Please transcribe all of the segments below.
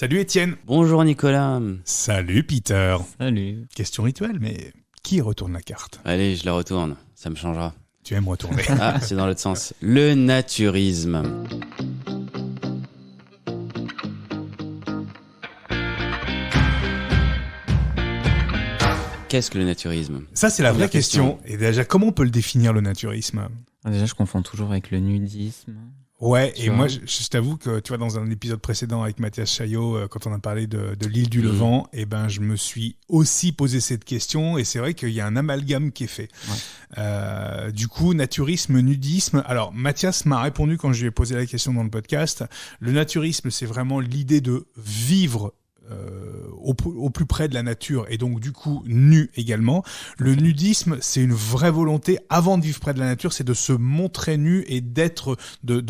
Salut Étienne. Bonjour Nicolas. Salut Peter. Salut. Question rituelle, mais qui retourne la carte? Allez, je la retourne, ça me changera. Tu aimes retourner. Ah, c'est dans l'autre sens. Le naturisme. Qu'est-ce que le naturisme? Ça, c'est la vraie Première question. Et déjà, comment on peut le définir, le naturisme? Déjà, je confonds toujours avec le nudisme. Ouais, Tu et vois. moi, je t'avoue que, tu vois, dans un épisode précédent avec Mathias Chaillot, quand on a parlé de l'île du Levant, eh ben, je me suis aussi posé cette question, et c'est vrai qu'il y a un amalgame qui est fait. Ouais. Du coup, naturisme, nudisme. Alors, Mathias m'a répondu quand je lui ai posé la question dans le podcast. Le naturisme, c'est vraiment l'idée de vivre au plus près de la nature et donc du coup nu également. Le nudisme, c'est une vraie volonté avant de vivre près de la nature, c'est de se montrer nu et d'être de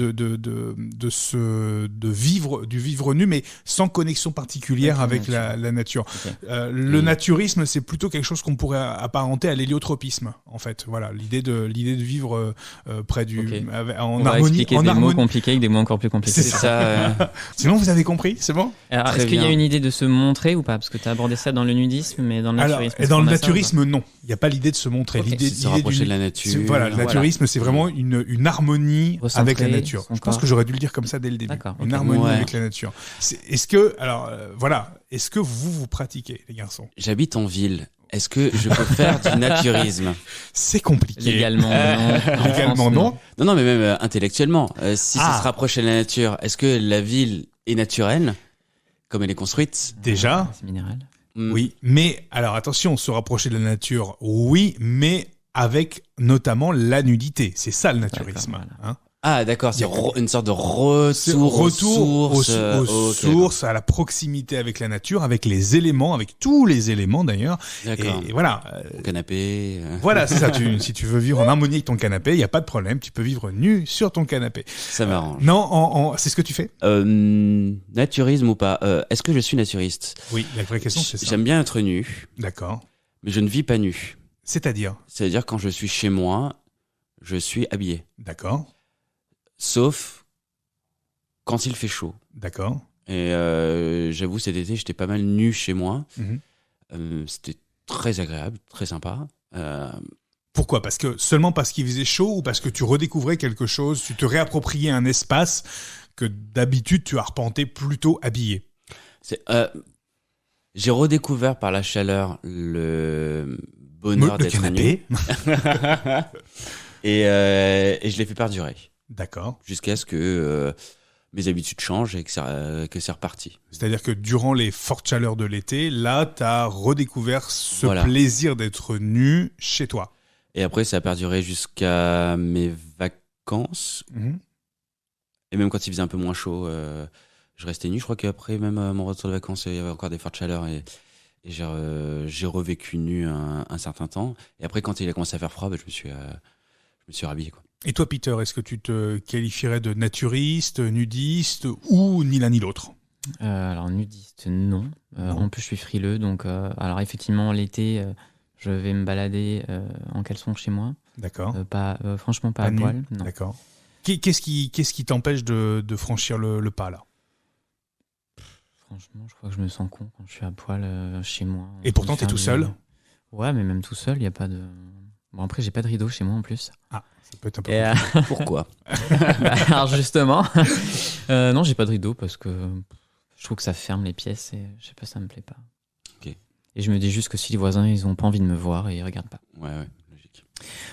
vivre nu, mais sans connexion particulière avec la nature. Okay. Le naturisme, c'est plutôt quelque chose qu'on pourrait apparenter à l'héliotropisme en fait. Voilà, l'idée de vivre près du en On va harmonie, expliquer en des harmonie. mots compliqués avec des mots encore plus compliqués. C'est ça. Sinon, vous avez compris, c'est bon? Alors, Très est-ce qu'il y a bien. une idée de se montrer ou pas? Parce que tu as abordé ça dans le nudisme, mais dans le Alors, naturisme. et dans le naturisme, non. Il n'y a pas l'idée de se montrer. Ok. L'idée, C'est de se rapprocher de la nature. Voilà, le naturisme, c'est vraiment une harmonie Recentrer avec la nature. son Je pense corps. que j'aurais dû le dire comme ça dès le début. D'accord, Une ok. harmonie Ouais. avec la nature. Est-ce que, alors, voilà, est-ce que vous pratiquez, les garçons? J'habite en ville. Est-ce que je peux faire du naturisme? C'est compliqué. Légalement, non. En Légalement, France, non. Non, mais même intellectuellement. Si ça Ah. se rapproche de la nature, est-ce que la ville est naturelle, comme elle est construite? Déjà, C'est minéral. oui. Mais, alors, attention, se rapprocher de la nature, oui, mais avec notamment la nudité. C'est ça le naturisme. D'accord, Hein. Ah, d'accord, c'est une sorte de C'est retour aux retour aux sources. sources, à la proximité avec la nature, avec les éléments, avec tous les éléments d'ailleurs. D'accord. Et voilà. Canapé. Voilà, c'est ça. Si tu veux vivre en harmonie avec ton canapé, il n'y a pas de problème. Tu peux vivre nu sur ton canapé. Ça m'arrange. Non, c'est ce que tu fais? Naturisme ou pas? Est-ce que je suis naturiste? Oui, la vraie question, c'est ça. J'aime bien être nu, D'accord. mais je ne vis pas nu. C'est-à-dire? C'est-à-dire quand je suis chez moi, je suis habillé. D'accord. Sauf quand il fait chaud. D'accord. Et j'avoue, cet été, j'étais pas mal nu chez moi. Mhm. C'était très agréable, très sympa. Pourquoi? Seulement parce qu'il faisait chaud ou parce que tu redécouvrais quelque chose, tu te réappropriais un espace que d'habitude tu arpentais plutôt habillé? J'ai redécouvert par la chaleur le bonheur Le d'être nu. canapé. Et je l'ai fait perdurer. D'accord. Jusqu'à ce que mes habitudes changent et que c'est reparti. C'est-à-dire que durant les fortes chaleurs de l'été, là, tu as redécouvert ce Voilà. plaisir d'être nu chez toi. Et après, ça a perduré jusqu'à mes vacances. Et même quand il faisait un peu moins chaud, je restais nu. Je crois qu'après même mon retour de vacances, il y avait encore des fortes chaleurs et j'ai revécu nu un certain temps. Et après, quand il a commencé à faire froid, je me suis rhabillé, quoi. Et toi, Peter, est-ce que tu te qualifierais de naturiste, nudiste ou ni l'un ni l'autre? Alors, nudiste, non. En plus, je suis frileux. Donc, alors, effectivement, l'été, je vais me balader en caleçon chez moi. D'accord. Franchement, pas Pas à nu. poil. Non. D'accord. Qu'est-ce qui t'empêche de franchir le pas, là? Franchement, je crois que je me sens con quand je suis à poil chez moi. Et pourtant, t'es tout seul? Ouais, mais même tout seul, il n'y a pas de... Bon, après, j'ai pas de rideau chez moi en plus. Ah, ça peut être un peu... Et, Pourquoi? alors justement, non, j'ai pas de rideau parce que je trouve que ça ferme les pièces et je sais pas, ça me plaît pas. Ok. Et je me dis juste que si les voisins, ils ont pas envie de me voir et ils regardent pas. Ouais, logique.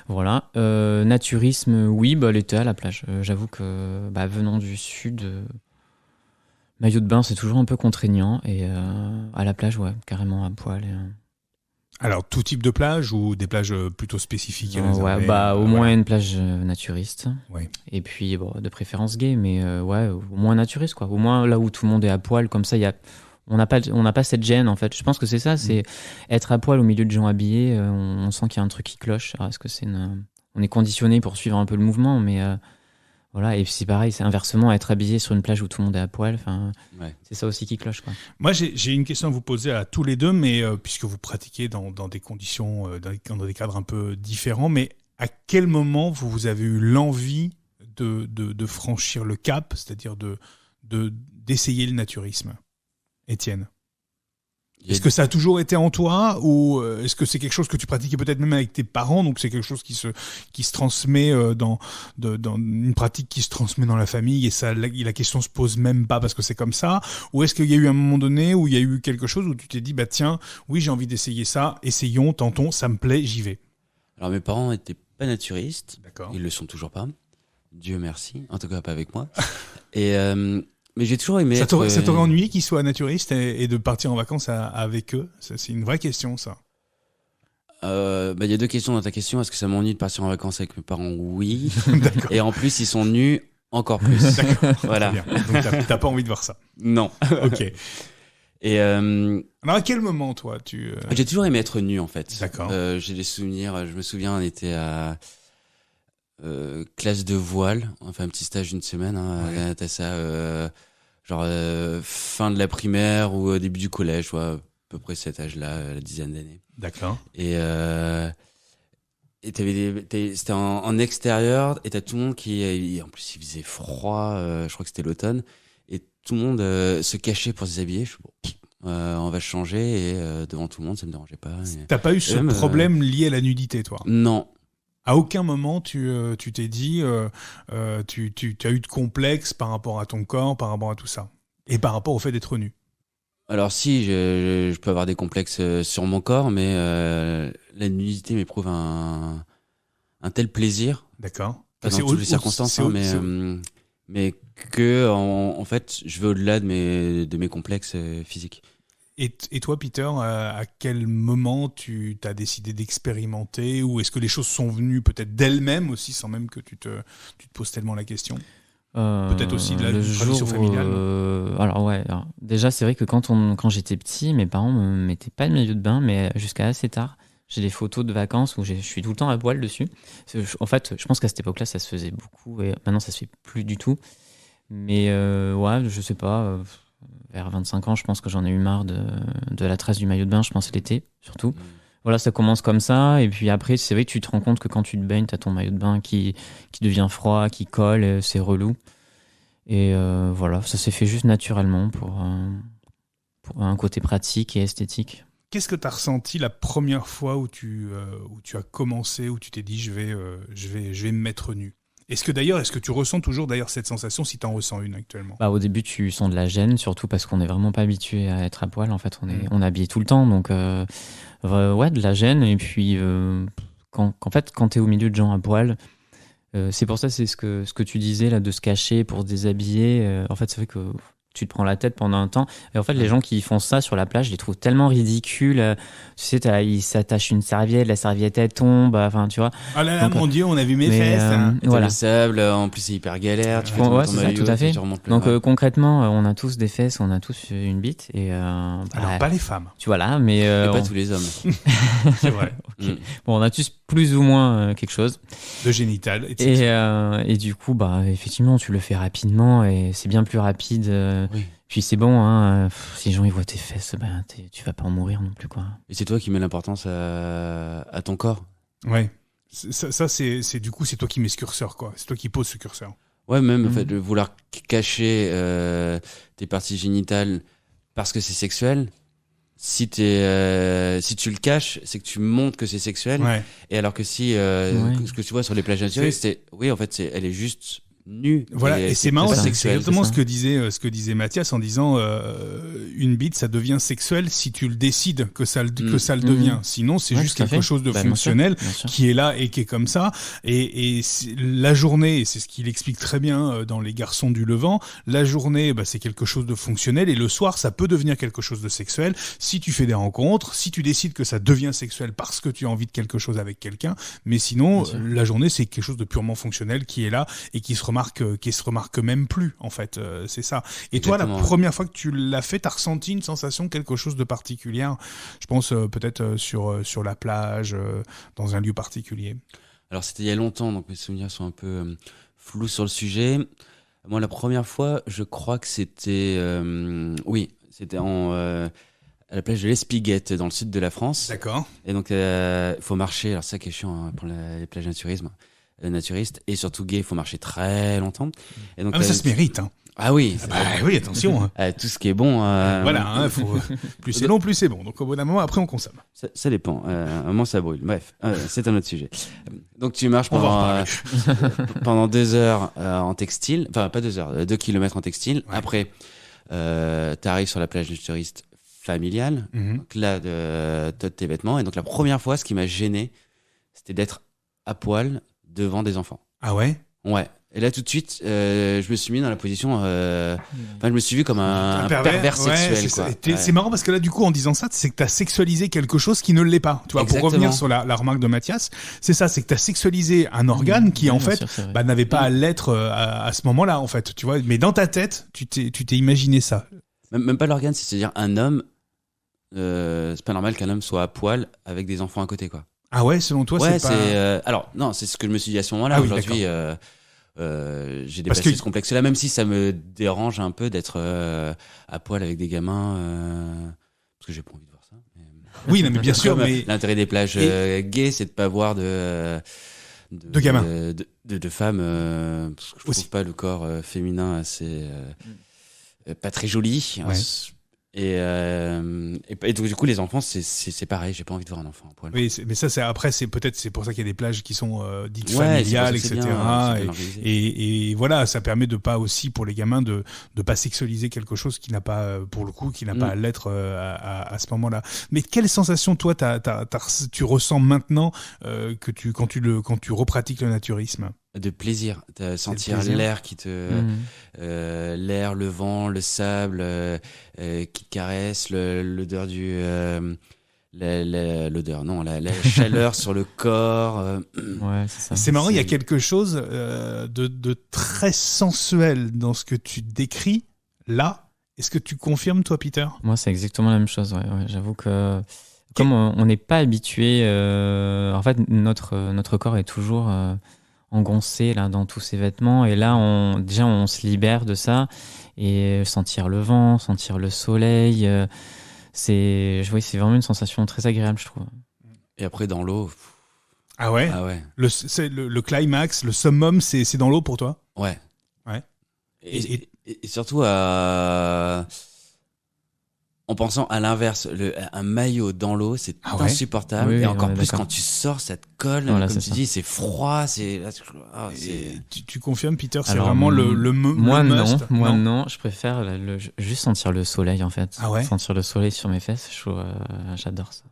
Voilà. Naturisme, oui, l'été à la plage. J'avoue que venant du sud, maillot de bain, c'est toujours un peu contraignant. Et à la plage, ouais, carrément à poil. Alors, tout type de plage ou des plages plutôt spécifiques et réservées? Ouais, au moins une plage naturiste. Ouais. Et puis, de préférence gay, mais ouais, au moins naturiste, quoi. Au moins là où tout le monde est à poil, comme ça, on n'a pas cette gêne, en fait. Je pense que c'est ça, c'est être à poil au milieu de gens habillés, on sent qu'il y a un truc qui cloche. Alors, est-ce que on est conditionné pour suivre un peu le mouvement, mais voilà. Et c'est pareil, c'est inversement, être habillé sur une plage où tout le monde est à poil, Ouais. c'est ça aussi qui cloche, quoi. Moi, j'ai une question à vous poser à tous les deux, mais puisque vous pratiquez dans des conditions, dans des cadres un peu différents, mais à quel moment vous avez eu l'envie de franchir le cap, c'est-à-dire d'essayer le naturisme? Étienne? Est-ce que ça a toujours été en toi ou est-ce que c'est quelque chose que tu pratiquais peut-être même avec tes parents, donc c'est quelque chose qui se transmet dans une pratique qui se transmet dans la famille et ça la question se pose même pas parce que c'est comme ça, ou est-ce qu'il y a eu un moment donné où il y a eu quelque chose où tu t'es dit bah tiens, oui, j'ai envie d'essayer ça, essayons, tentons, ça me plaît, j'y vais. Alors mes parents étaient pas naturistes. D'accord. Ils le sont toujours pas. Dieu merci, en tout cas pas avec moi. Et mais j'ai toujours aimé. Ça t'aurait ennuyé qu'ils soient naturistes et de partir en vacances avec eux? C'est une vraie question, ça. Y a deux questions dans ta question. Est-ce que ça m'ennuie de partir en vacances avec mes parents? Oui. D'accord. Et en plus, ils sont nus encore plus. D'accord. Voilà. Donc t'as pas envie de voir ça. Non. Ok. Et alors à quel moment, toi, j'ai toujours aimé être nu, en fait. D'accord. J'ai des souvenirs. Je me souviens, on était à classe de voile. On fait un petit stage d'une semaine. Hein, t'as ça. Fin de la primaire ou début du collège, à peu près cet âge-là, la dizaine d'années. D'accord. Et c'était en extérieur et t'as tout le monde qui, en plus il faisait froid, je crois que c'était l'automne, et tout le monde se cachait pour se déshabiller. Je suis on va changer et devant tout le monde, ça me dérangeait pas. T'as pas eu ce problème lié à la nudité, toi? Non. À aucun moment tu t'es dit tu as eu de complexe par rapport à ton corps, par rapport à tout ça, et par rapport au fait d'être nu? Alors si, je peux avoir des complexes sur mon corps, mais la nudité m'éprouve un tel plaisir. D'accord. Pas dans toutes les circonstances, mais que en fait, je vais au-delà de mes complexes physiques. Et toi, Peter, à quel moment tu t'as décidé d'expérimenter, ou est-ce que les choses sont venues peut-être d'elles-mêmes aussi, sans même que tu te poses tellement la question? Peut-être aussi de la tradition familiale. Alors, déjà c'est vrai que quand j'étais petit, mes parents me mettaient pas de maillot de bain, mais jusqu'à assez tard. J'ai des photos de vacances où je suis tout le temps à poil dessus. En fait, je pense qu'à cette époque-là, ça se faisait beaucoup et maintenant ça se fait plus du tout. Mais je sais pas. Vers 25 ans, je pense que j'en ai eu marre de la trace du maillot de bain. Je pense l'été surtout. Voilà, ça commence comme ça, et puis après, c'est vrai que tu te rends compte que quand tu te baignes, t'as ton maillot de bain qui devient froid, qui colle, c'est relou. Et voilà, ça s'est fait juste naturellement pour un côté pratique et esthétique. Qu'est-ce que tu as ressenti la première fois où tu as commencé, où tu t'es dit je vais me mettre nu? Est-ce que tu ressens toujours d'ailleurs cette sensation, si tu en ressens une actuellement? Au début, tu sens de la gêne, surtout parce qu'on n'est vraiment pas habitué à être à poil. En fait, on est habillé tout le temps, donc de la gêne. Et puis, quand tu es au milieu de gens à poil, c'est pour ça, c'est ce que tu disais là, de se cacher pour se déshabiller. En fait, c'est vrai que tu te prends la tête pendant un temps. Et en fait, les gens qui font ça sur la plage, je les trouve tellement ridicules. Tu sais, ils s'attachent une serviette, la serviette elle tombe. Enfin, tu vois. Ah là là, mon Dieu, on a vu mes fesses. Voilà. Le sable, en plus c'est hyper galère. Tu fais c'est ça, tout à fait. Donc concrètement, on a tous des fesses, on a tous une bite. Et alors pas les femmes. Tu vois là, mais pas tous les hommes. C'est vrai. Okay. Bon, on a tous plus ou moins quelque chose. De génital. Et du coup, effectivement, tu le fais rapidement et c'est bien plus rapide. Oui. Puis c'est bon, hein, si les gens ils voient tes fesses, tu vas pas en mourir non plus, quoi. Et c'est toi qui mets l'importance à ton corps. Ouais. Ça c'est du coup, c'est toi qui mets ce curseur, quoi. C'est toi qui poses ce curseur. Ouais, même en fait, de vouloir cacher tes parties génitales parce que c'est sexuel. Si tu le caches, c'est que tu montres que c'est sexuel. Ouais. Et alors que ce que tu vois sur les plages naturistes, elle est juste nue. Voilà, et c'est marrant, c'est exactement ça. ce que disait Mathias en disant une bite, ça devient sexuel si tu le décides que ça le devient. Sinon, c'est juste quelque chose de fonctionnel bien sûr. qui est là et qui est comme ça. Et la journée, et c'est ce qu'il explique très bien dans Les Garçons du Levant, la journée, c'est quelque chose de fonctionnel, et le soir, ça peut devenir quelque chose de sexuel si tu fais des rencontres, si tu décides que ça devient sexuel parce que tu as envie de quelque chose avec quelqu'un. Mais sinon, la journée, c'est quelque chose de purement fonctionnel qui est là et qui se remarque même plus, en fait, c'est ça. Et exactement. Toi, la première fois que tu l'as fait, t'as ressenti une sensation, quelque chose de particulière, je pense peut-être sur la plage, dans un lieu particulier? Alors c'était il y a longtemps, donc mes souvenirs sont un peu flous sur le sujet. Moi, la première fois, je crois que c'était c'était à la plage de l'Espiguette, dans le sud de la France. D'accord. Et donc il faut marcher, alors c'est ça qui est chiant pour les plages naturistes, et surtout gay, il faut marcher très longtemps. Et donc, mais ça se mérite, hein. Ah oui, oui, attention. Hein. tout ce qui est bon. Voilà, hein, plus c'est long, plus c'est bon. Donc au bout d'un moment, après on consomme. Ça dépend. À un moment, ça brûle. Bref, c'est un autre sujet. Donc tu marches pendant 2 heures en textile. Enfin, pas 2 heures, 2 kilomètres en textile. Ouais. Après, t'arrives sur la plage naturiste familiale. Donc là, t'as tes vêtements. Et donc la première fois, ce qui m'a gêné, c'était d'être à poil devant des enfants. Ah ouais? Ouais. Et là, tout de suite, je me suis mis dans la position. Je me suis vu comme un pervers sexuel. Quoi. C'est marrant parce que là, du coup, en disant ça, c'est que t'as sexualisé quelque chose qui ne l'est pas. Tu vois, pour revenir sur la remarque de Mathias, c'est ça, c'est que t'as sexualisé un organe qui, en fait, n'avait pas à l'être à ce moment-là, en fait. Tu vois, mais dans ta tête, tu t'es imaginé ça. Même pas l'organe, c'est-à-dire un homme. C'est pas normal qu'un homme soit à poil avec des enfants à côté, quoi. Ah ouais, selon toi, c'est pas. Alors non, c'est ce que je me suis dit à ce moment-là. Ah oui, aujourd'hui. J'ai dépassé ce complexe-là, même si ça me dérange un peu d'être à poil avec des gamins, parce que j'ai pas envie de voir ça. Mais... Oui, non, mais bien sûr. Mais l'intérêt des plages gays, c'est de pas voir de gamins, de femmes, parce que je trouve pas le corps féminin assez pas très joli. Ouais. Et donc du coup les enfants c'est pareil, j'ai pas envie de voir un enfant à poil. Oui, mais ça c'est peut-être pour ça qu'il y a des plages qui sont dites familiales, etc. Et voilà, ça permet de pas aussi pour les gamins de pas sexualiser quelque chose qui n'a pas pour le coup qui n'a pas à l'être à ce moment-là. Mais quelle sensation toi tu ressens maintenant quand tu repratiques le naturisme? De plaisir, de sentir l'air qui te l'air, le vent, le sable qui te caresse, l'odeur la chaleur sur le corps. Ouais, c'est ça. C'est marrant, il y a quelque chose de très sensuel dans ce que tu décris là. Est-ce que tu confirmes, toi, Peter? Moi, c'est exactement la même chose. Ouais. J'avoue que comme on n'est pas habitué, en fait, notre corps est toujours engoncé là dans tous ses vêtements, et là on se libère de ça, et sentir le vent, sentir le soleil, c'est vraiment une sensation très agréable, je trouve. Et après dans l'eau. Ah ouais. Le climax, le summum, c'est dans l'eau pour toi? Ouais. Et surtout en pensant à l'inverse, un maillot dans l'eau, c'est insupportable. Oui, et encore plus quand tu sors, ça te colle. Voilà, comme tu dis, c'est froid. Tu confirmes, Peter, c'est vraiment le moi must? Moi non, je préfère juste sentir le soleil, en fait. Ah ouais? Sentir le soleil sur mes fesses, j'adore ça.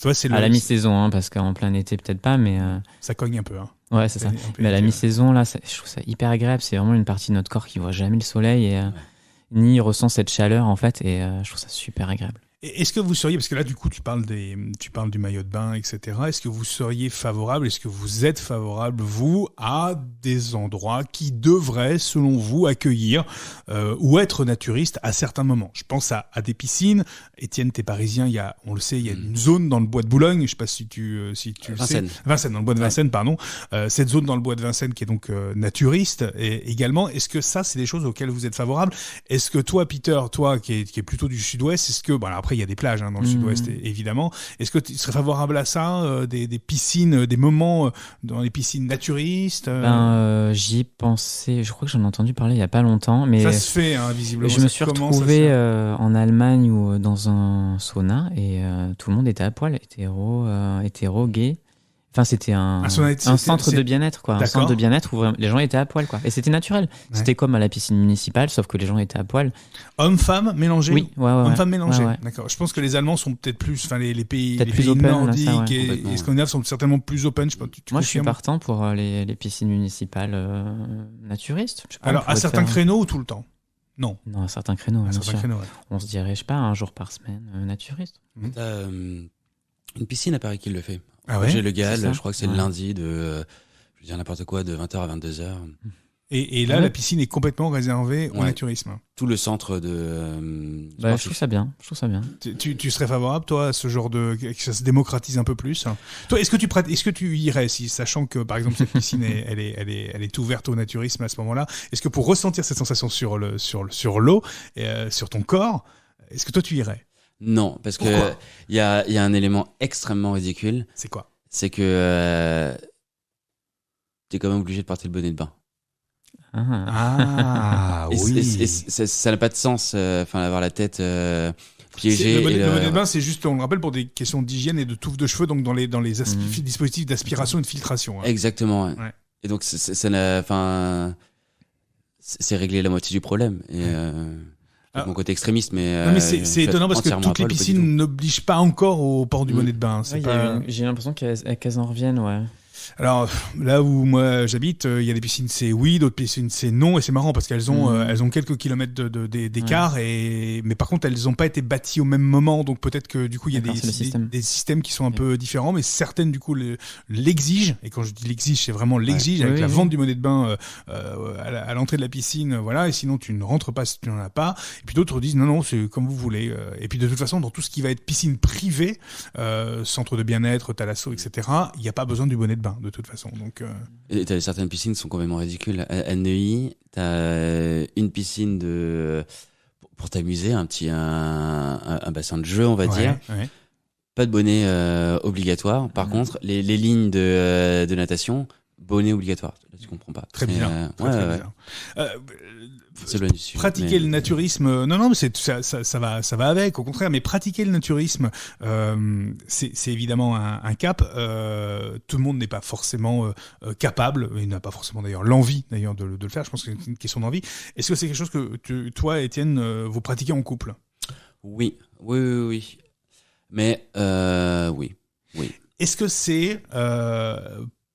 Toi, c'est à la mi-saison, parce qu'en plein été, peut-être pas, mais... Ça cogne un peu. Hein. Ouais, c'est ça. Mais à la mi-saison, là, je trouve ça hyper agréable. C'est vraiment une partie de notre corps qui voit jamais le soleil, et... ni ressent cette chaleur, en fait, et je trouve ça super agréable. Est-ce que vous seriez, parce que là du coup tu parles du maillot de bain, etc. Est-ce que vous seriez favorable, est-ce que vous êtes favorable, vous, à des endroits qui devraient, selon vous, accueillir ou être naturistes à certains moments? Je pense à des piscines. Étienne, t'es parisien, on le sait, il y a une zone dans le bois de Boulogne, je sais pas si tu le sais. Vincennes, dans le bois de Vincennes, pardon. Cette zone dans le bois de Vincennes qui est donc naturiste également. Est-ce que ça, c'est des choses auxquelles vous êtes favorable? Est-ce que toi, Peter, toi qui est plutôt du sud-ouest, est-ce que, après il y a des plages dans le sud-ouest évidemment, est-ce que tu serais favorable à ça, des piscines, des moments dans les piscines naturistes? J'y ai pensé, je crois que j'en ai entendu parler il y a pas longtemps, mais ça se fait visiblement. Je me suis retrouvé en Allemagne ou dans un sauna, et tout le monde était à poil, hétéro, gay. Enfin, c'était un centre de bien-être, quoi. Un centre de bien-être où les gens étaient à poil, quoi. Et c'était naturel. Ouais. C'était comme à la piscine municipale, sauf que les gens étaient à poil. Hommes-femmes mélangés? Oui, hommes-femmes mélangés. Ouais. D'accord. Je pense que les Allemands sont peut-être plus, les pays open, nordiques là, et scandinaves sont certainement plus open. Moi, je suis partant pour les piscines municipales naturistes. Alors, à certains créneaux ou tout le temps? Non, à certains créneaux. À certains créneaux, ouais. On se dirait, je sais pas, un jour par semaine, naturiste. T'as une piscine à Paris qui le fait. Ah ouais? J'ai le Gall, je crois que c'est le lundi de, je veux dire n'importe quoi, de 20h à 22h. Et là, la piscine est complètement réservée au naturisme. Tout le centre de... je trouve ça bien. Tu serais favorable, toi, à ce genre que ça se démocratise un peu plus? Toi, est-ce que tu irais, sachant que, par exemple, cette piscine, elle est ouverte au naturisme à ce moment-là, est-ce que pour ressentir cette sensation sur l'eau, sur ton corps, est-ce que toi, tu irais? Non, parce que il y a un élément extrêmement ridicule. C'est quoi? C'est que t'es quand même obligé de porter le bonnet de bain. Et ça n'a pas de sens, avoir la tête piégée. Le bonnet de bain, c'est juste, on le rappelle, pour des questions d'hygiène et de touffe de cheveux, donc dans les dispositifs d'aspiration et de filtration. Hein. Exactement. Ouais. Et donc ça n'a, c'est régler la moitié du problème. Et mon côté extrémiste, mais c'est étonnant parce que toutes les piscines n'obligent pas encore au port du bonnet de bain. J'ai l'impression qu'elles en reviennent, ouais. Alors là où moi j'habite, il y a des piscines c'est oui, d'autres piscines c'est non, et c'est marrant parce qu'elles ont quelques kilomètres d'écart, mais par contre elles n'ont pas été bâties au même moment, donc peut-être que du coup il y a des systèmes qui sont un peu différents, mais certaines du coup l'exigent, et quand je dis l'exige, c'est vraiment l'exige, avec la vente du bonnet de bain à l'entrée de la piscine, voilà, et sinon tu ne rentres pas si tu n'en as pas, et puis d'autres disent non c'est comme vous voulez, et puis de toute façon dans tout ce qui va être piscine privée, centre de bien-être, thalasso, etc., il n'y a pas besoin du bonnet de bain de toute façon. Donc, Et t'as certaines piscines qui sont complètement ridicules. À Neuilly, t'as une piscine pour t'amuser, un bassin de jeu, on va dire. Ouais. Pas de bonnet obligatoire. Par contre, les lignes de natation, bonnet obligatoire. Là, tu comprends pas. Très bien. Très bizarre. C'est loin du sujet, pratiquer le naturisme, non, mais ça va avec, au contraire, mais pratiquer le naturisme, c'est évidemment un cap. Tout le monde n'est pas forcément capable, il n'a pas forcément d'ailleurs l'envie d'ailleurs de le faire. Je pense que c'est une question d'envie. Est-ce que c'est quelque chose que toi, Étienne, vous pratiquez en couple ? Oui. Mais oui. Est-ce que c'est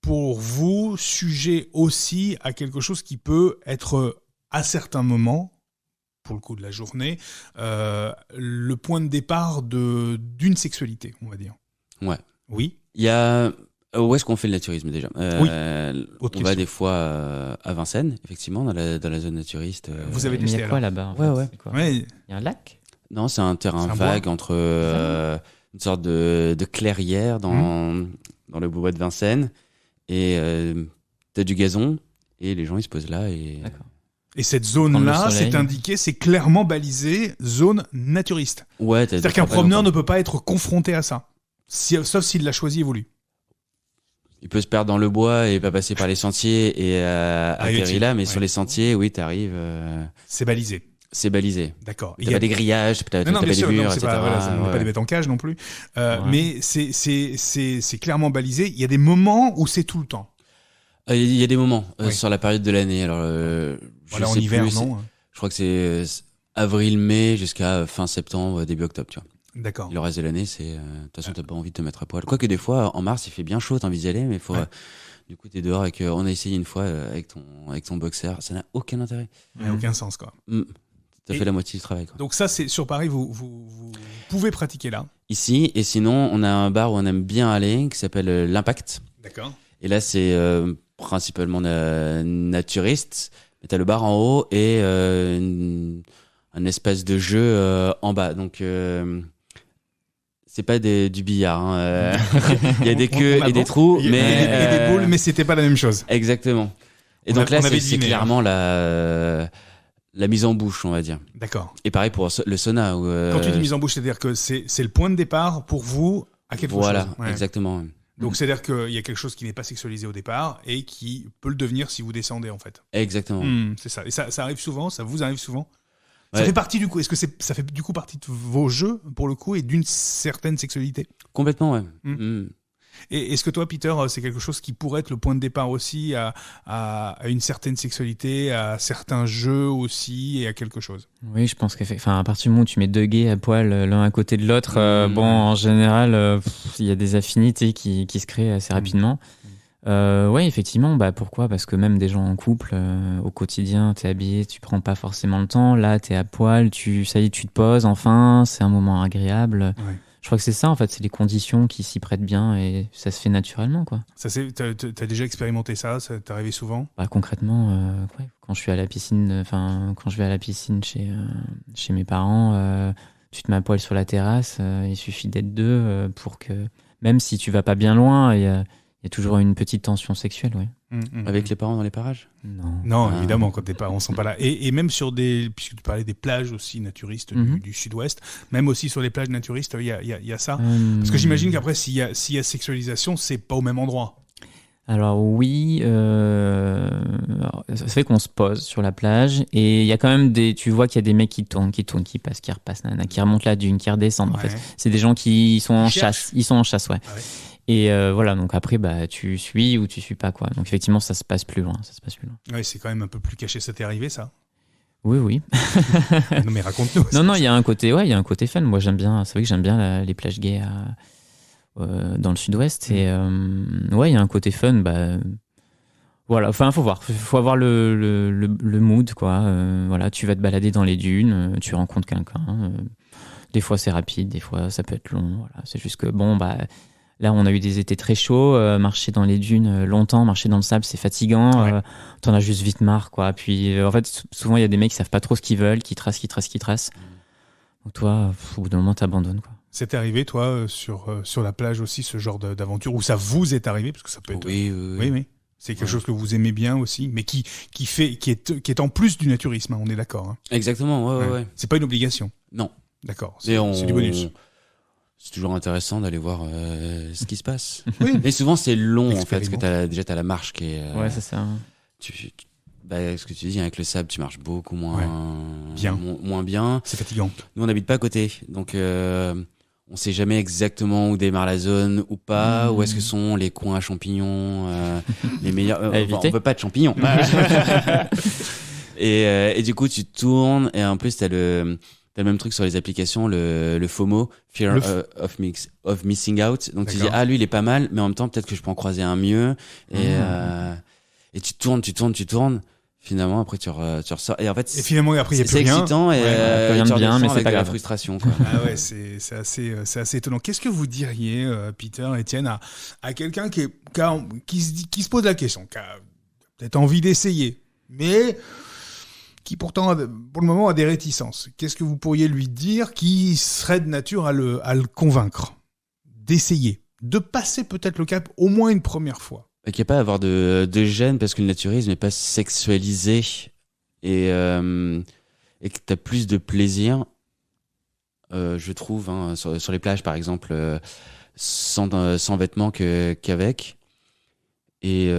pour vous sujet aussi à quelque chose qui peut être à certains moments, pour le coup de la journée, le point de départ d'une sexualité, on va dire. Ouais. Oui. Il y a... Où est-ce qu'on fait le naturisme déjà ? Oui. On va des fois à Vincennes, effectivement, dans la zone naturiste. Vous avez testé il y a quoi là-bas ? Ouais. Il y a un lac ? Non, c'est un terrain vague entre une sorte de clairière dans le bois de Vincennes, et t'as du gazon, et les gens ils se posent là et... D'accord. Et cette zone-là, c'est indiqué, c'est clairement balisé zone naturiste. Ouais, c'est-à-dire qu'un promeneur ne peut pas être confronté à ça, sauf s'il l'a choisi et voulu. Il peut se perdre dans le bois et pas passer par les sentiers et atterrir là, mais sur les sentiers, oui, t'arrives. C'est balisé. C'est balisé. D'accord. T'as pas des grillages, t'as pas des murs, etc. On n'est pas des bêtes en cage non plus. Mais c'est clairement balisé. Il y a des moments où c'est tout le temps. Il y a des moments sur la période de l'année. Alors, en hiver, non. Je crois que c'est avril-mai jusqu'à fin septembre, début octobre, tu vois. D'accord. Le reste de l'année, c'est de toute façon, t'as pas envie de te mettre à poil. Quoique des fois, en mars, il fait bien chaud, t'as envie d'y aller, mais faut. Du coup, t'es dehors avec. On a essayé une fois avec ton boxer, ça n'a aucun intérêt. Ça n'a aucun sens, quoi. T'as fait la moitié du travail, quoi. Donc ça, c'est sur Paris, vous pouvez pratiquer là. Ici, et sinon, on a un bar où on aime bien aller, qui s'appelle l'Impact. D'accord. Et là, c'est principalement naturiste. Mais t'as le bar en haut et un espace de jeu en bas. Donc, c'est pas du billard. Hein. Il y a des queues et des trous, et des boules, mais c'était pas la même chose. Exactement. Et donc là, c'est clairement la mise en bouche, on va dire. D'accord. Et pareil pour le sauna. Quand tu dis mise en bouche, c'est-à-dire que c'est le point de départ pour vous à quelque chose. Voilà, exactement. Donc c'est-à-dire qu'il y a quelque chose qui n'est pas sexualisé au départ et qui peut le devenir si vous descendez, en fait. Exactement. C'est ça. Et ça arrive souvent, ça vous arrive souvent. Ça fait partie du coup. Est-ce que ça fait du coup partie de vos jeux pour le coup et d'une certaine sexualité ? Complètement, ouais. Et est-ce que toi, Peter, c'est quelque chose qui pourrait être le point de départ aussi à une certaine sexualité, à certains jeux aussi et à quelque chose ? Oui, je pense à partir du moment où tu mets deux gays à poil l'un à côté de l'autre, en général, il y a des affinités qui se créent assez rapidement. Ouais, effectivement, pourquoi ? Parce que même des gens en couple, au quotidien, t'es habillé, tu prends pas forcément le temps. Là, t'es à poil, ça y est, tu te poses, enfin, c'est un moment agréable. Ouais. Je crois que c'est ça, en fait, c'est les conditions qui s'y prêtent bien et ça se fait naturellement, quoi. T'as déjà expérimenté ça t'est arrivé souvent ? Concrètement, quand je suis à la piscine, quand je vais à la piscine chez mes parents, tu te mets à poil sur la terrasse, il suffit d'être deux pour que, même si tu vas pas bien loin, il y a toujours une petite tension sexuelle, ouais. Avec les parents dans les parages ? Non, évidemment, quand tes parents sont pas là. Et même sur puisque tu parlais des plages aussi naturistes du sud-ouest, même aussi sur les plages naturistes, il y a ça. Parce que j'imagine qu'après, s'il y a sexualisation, c'est pas au même endroit. Alors oui, ça fait qu'on se pose sur la plage et il y a quand même tu vois qu'il y a des mecs qui tournent, qui passent, qui repassent, qui remontent la dune, qui redescendent. En fait, c'est des gens qui sont en chasse, ouais. Ah ouais. Et voilà, donc après, tu suis ou tu suis pas, quoi. Donc effectivement, ça se passe plus loin. Ouais, c'est quand même un peu plus caché. Ça t'est arrivé, ça? Oui. Non, mais raconte-nous. Non, il y a un côté fun. Moi, c'est vrai que j'aime bien les plages gays dans le sud-ouest. Et ouais, il y a un côté fun. Voilà, enfin, faut voir. Faut avoir le mood, quoi. Voilà, tu vas te balader dans les dunes, tu rencontres quelqu'un. Des fois, c'est rapide, des fois, ça peut être long. Voilà, c'est juste que, là, on a eu des étés très chauds. Marcher dans les dunes longtemps, marcher dans le sable, c'est fatigant. Ouais. T'en as juste vite marre, quoi. Puis, en fait, souvent, il y a des mecs qui savent pas trop ce qu'ils veulent, qui tracent. Donc, toi, au bout d'un moment, t'abandonnes, quoi. C'est arrivé, toi, sur la plage aussi, ce genre d'aventure, où ça vous est arrivé, parce que ça peut être... Oui. C'est quelque chose que vous aimez bien aussi, mais qui est en plus du naturisme, hein, on est d'accord. Hein. Exactement, ouais. C'est pas une obligation. Non. D'accord, c'est du bonus. C'est toujours intéressant d'aller voir ce qui se passe. Oui. Et souvent, c'est long, en fait, parce que t'as la marche qui est... ouais, c'est ça. Ce que tu dis, avec le sable, tu marches beaucoup moins bien. C'est fatigant. Nous, on n'habite pas à côté, donc on sait jamais exactement où démarre la zone ou pas, où est-ce que sont les coins à champignons, les meilleurs... on veut pas de champignons. Et du coup, tu tournes, et en plus, t'as le même truc sur les applications, le FOMO, Fear of Missing Out. Donc tu dis, lui, il est pas mal, mais en même temps, peut-être que je peux en croiser un mieux. Et tu tournes. Finalement, après, tu ressors. Et en fait, finalement, après, il n'y a plus rien. C'est excitant et rien de bien, mais c'est pas grave. La frustration, quoi. Ah ouais, c'est assez étonnant. Qu'est-ce que vous diriez, Peter, Étienne, à quelqu'un qui se pose la question, qui a peut-être envie d'essayer, mais qui pourtant, pour le moment, a des réticences. Qu'est-ce que vous pourriez lui dire qui serait de nature à le convaincre d'essayer, de passer peut-être le cap au moins une première fois? Qu'il n'y a pas à avoir de gêne, parce que le naturisme n'est pas sexualisé et que tu as plus de plaisir, je trouve, hein, sur les plages par exemple, sans vêtements qu'avec. Et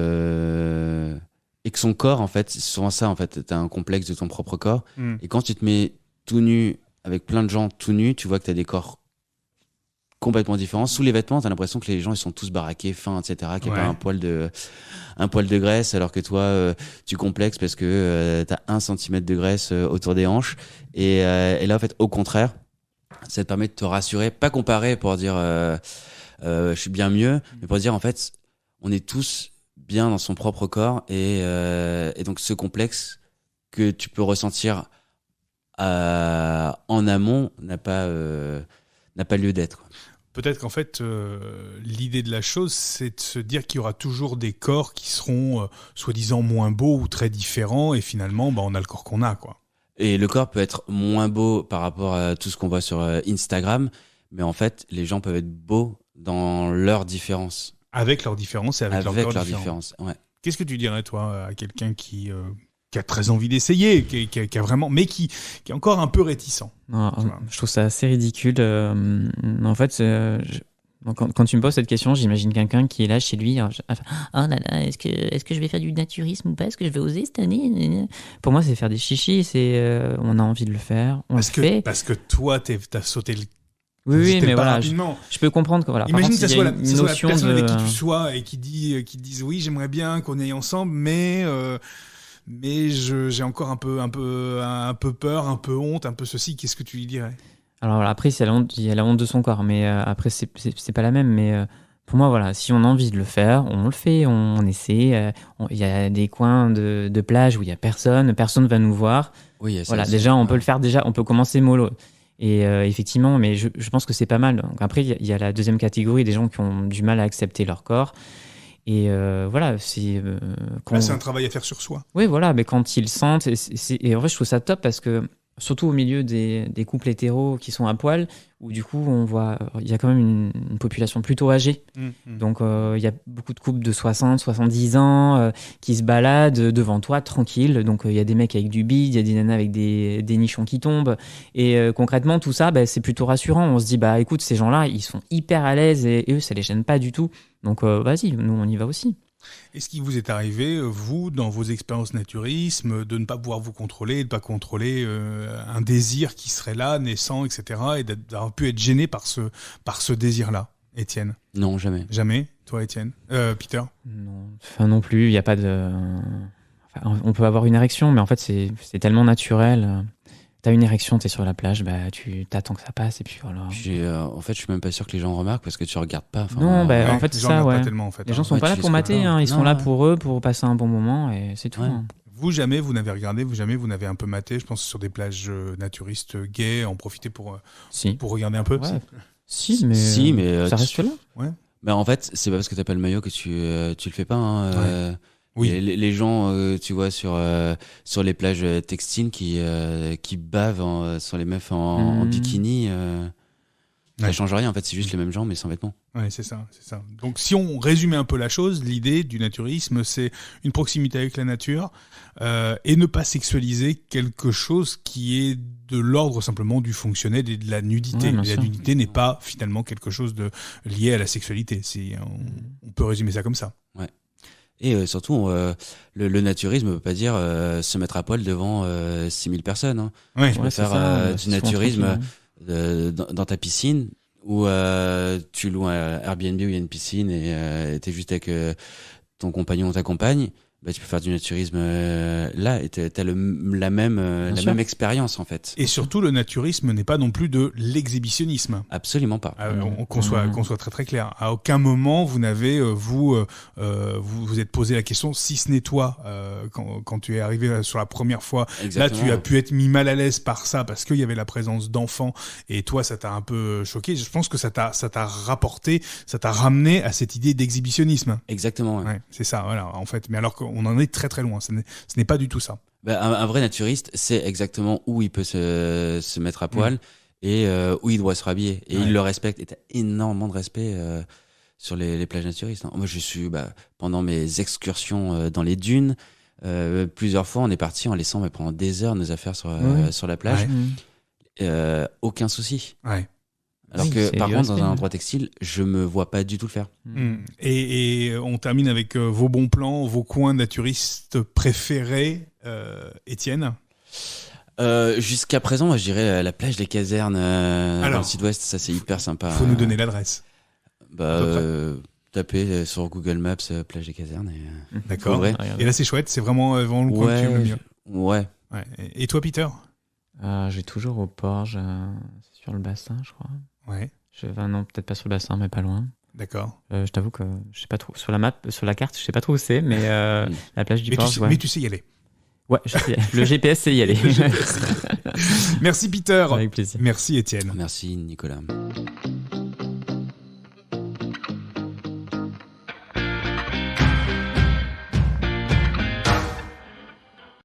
que son corps, en fait, c'est souvent ça, en fait, tu as un complexe de ton propre corps. Et quand tu te mets tout nu, avec plein de gens tout nus, tu vois que tu as des corps complètement différents. Sous les vêtements, t'as l'impression que les gens ils sont tous baraqués, fins, etc. Qu'il n'y a pas un poil de graisse, alors que toi tu complexes parce que t'as 1 centimètre de graisse autour des hanches. Et là en fait au contraire, ça te permet de te rassurer, pas comparer pour dire je suis bien mieux, mais pour dire en fait on est tous bien dans son propre corps et donc ce complexe que tu peux ressentir en amont n'a pas lieu d'être. Peut-être qu'en fait, l'idée de la chose, c'est de se dire qu'il y aura toujours des corps qui seront soi-disant moins beaux ou très différents, et finalement, on a le corps qu'on a, quoi. Et le corps peut être moins beau par rapport à tout ce qu'on voit sur Instagram, mais en fait, les gens peuvent être beaux dans leurs différences. Avec leurs différences et avec leurs différences, ouais. Qu'est-ce que tu dirais, toi, à quelqu'un qui a très envie d'essayer, qui a vraiment, mais qui est encore un peu réticent? Je trouve ça assez ridicule. En fait, quand tu me poses cette question, j'imagine quelqu'un qui est là chez lui. Oh là là, est-ce que je vais faire du naturisme ou pas? Est-ce que je vais oser cette année? Pour moi, c'est faire des chichis. On a envie de le faire. On le fait. Parce que toi, t'as sauté le. Oui, mais voilà, je peux comprendre que voilà. Imagine que ça soit la personne avec qui tu sois et qui disent oui, j'aimerais bien qu'on aille ensemble, mais j'ai encore un peu peur, un peu honte, un peu ceci. Qu'est-ce que tu lui dirais? Alors après, il y a la honte de son corps, mais après c'est pas la même. Mais pour moi, voilà, si on a envie de le faire, on le fait, on essaie. Il y a des coins de plage où il y a personne va nous voir. Oui, voilà, déjà on peut le faire, on peut commencer mollo. Et effectivement, mais je pense que c'est pas mal. Donc après, il y a la deuxième catégorie des gens qui ont du mal à accepter leur corps. Et voilà, c'est un travail à faire sur soi. Oui, voilà, mais quand ils le sentent, et en vrai, je trouve ça top parce que surtout au milieu des couples hétéros qui sont à poil, où du coup, on voit, il y a quand même une population plutôt âgée. Donc, il y a beaucoup de couples de 60, 70 ans qui se baladent devant toi, tranquille. Donc, il y a des mecs avec du bide, il y a des nanas avec des nichons qui tombent. Et concrètement, tout ça, c'est plutôt rassurant. On se dit, écoute, ces gens-là, ils sont hyper à l'aise et eux, ça les gêne pas du tout. Donc, vas-y, nous, on y va aussi. Est-ce qu'il vous est arrivé, vous, dans vos expériences naturisme, de ne pas pouvoir vous contrôler, de ne pas contrôler un désir qui serait là, naissant, etc., et d'avoir pu être gêné par ce désir-là, Étienne? Non, jamais. Jamais? Toi, Étienne? Peter? Non, enfin non plus, il n'y a pas de... Enfin, on peut avoir une érection, mais en fait, c'est tellement naturel. T'as une érection, t'es sur la plage, tu t'attends que ça passe, et puis voilà. En fait, je suis même pas sûr que les gens remarquent parce que tu regardes pas. Enfin, non, en fait, c'est ça, ouais. Tellement, en fait, les gens sont pas là pour mater, ils sont là pour eux, pour passer un bon moment, et c'est tout. Ouais. Hein. Vous, jamais vous n'avez regardé, vous n'avez un peu maté, je pense, sur des plages naturistes gays, en profiter pour regarder un peu? Ouais. Si, mais ça reste là. Ouais. Bah, en fait, c'est pas parce que t'as pas le maillot que tu le fais pas. Hein, ouais. Oui. Les gens, tu vois, sur les plages textiles qui bavent sur les meufs en bikini, ça change rien. En fait, c'est juste les mêmes gens, mais sans vêtements. Ouais, c'est ça. Donc, si on résumait un peu la chose, l'idée du naturisme, c'est une proximité avec la nature et ne pas sexualiser quelque chose qui est de l'ordre simplement du fonctionnel et de la nudité. Ouais, la nudité n'est pas finalement quelque chose de lié à la sexualité. On peut résumer ça comme ça. Ouais. Et surtout, le naturisme ne veut pas dire se mettre à poil devant 6000 personnes. Hein. Ouais, tu peux faire du naturisme dans ta piscine où tu loues un Airbnb où il y a une piscine et t'es juste avec ton compagnon ou ta compagne. Bah, tu peux faire du naturisme là et t'as la même expérience en fait. Et surtout, le naturisme n'est pas non plus de l'exhibitionnisme. Absolument pas. Qu'on soit très très clair. À aucun moment vous n'avez vous êtes posé la question, si ce n'est toi quand tu es arrivé sur la première fois. Exactement. Là, tu as pu être mis mal à l'aise par ça parce qu'il y avait la présence d'enfants et toi, ça t'a un peu choqué. Je pense que ça t'a rapporté, ça t'a ramené à cette idée d'exhibitionnisme. Exactement. Ouais. Ouais, c'est ça. Voilà. En fait, mais alors qu'on en est très très loin. Ce n'est pas du tout ça. Bah, un vrai naturiste sait exactement où il peut se mettre à poil et où il doit se rhabiller. Et il le respecte. Et t'as énormément de respect sur les plages naturistes. Hein. Moi, je suis pendant mes excursions dans les dunes, plusieurs fois, on est parti en laissant pendant des heures nos affaires sur la plage. Ouais. Aucun souci. Ouais. Alors que par contre, dans un endroit textile, je me vois pas du tout le faire. Et on termine avec vos bons plans, vos coins naturistes préférés, Étienne. Jusqu'à présent, moi, je dirais la plage des Casernes dans le sud-ouest. Ça, c'est hyper sympa. Faut nous donner l'adresse. Tapez sur Google Maps plage des Casernes. D'accord. Et là, c'est chouette. C'est vraiment le coin que tu aimes le mieux. Ouais. Et toi, Peter? J'ai toujours au port. C'est sur le bassin, je crois. Ouais. Non, peut-être pas sur le bassin, mais pas loin. D'accord. Je t'avoue que je sais pas trop. Sur la map, sur la carte, je sais pas trop où c'est, mais la plage du port. Mais tu sais y aller. Ouais, le GPS sait y aller. Merci Peter. Avec plaisir. Merci Étienne. Merci Nicolas.